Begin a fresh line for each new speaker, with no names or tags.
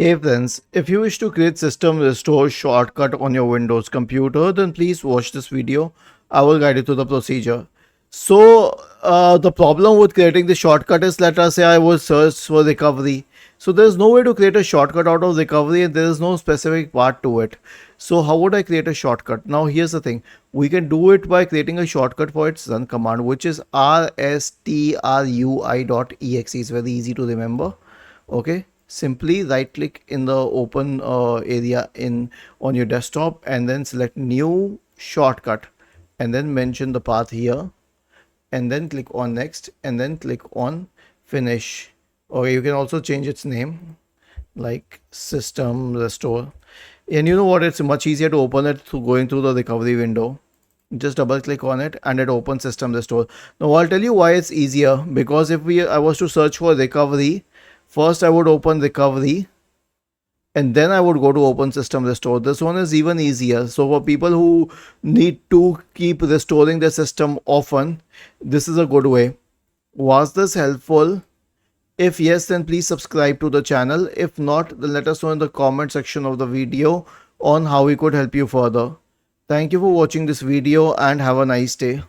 Hey friends, if you wish to create system restore shortcut on your Windows computer, then please watch this video. I will guide you through the procedure. The problem with creating the shortcut is, let us say I would search for recovery. So there's no way to create a shortcut out of recovery and there is no specific part to it. So how would I create a shortcut? Now here's the thing. We can do it by creating a shortcut for its run command, which is rstrui.exe. It's very easy to remember. Okay, simply right click in the open area in on your desktop and then select new shortcut and then mention the path here and then click on next and then click on finish. Okay, you can also change its name like system restore, and you know what, it's much easier to open it through going through the recovery window. Just double click on it and it opens system restore. Now I'll tell you why it's easier, because if I was to search for recovery, first I would open recovery and then I would go to open system restore. This one is even easier. So for people who need to keep restoring their system often, this is a good way. Was this helpful? If yes, then please subscribe to the channel. If not, then let us know in the comment section of the video on how we could help you further. Thank you for watching this video and have a nice day.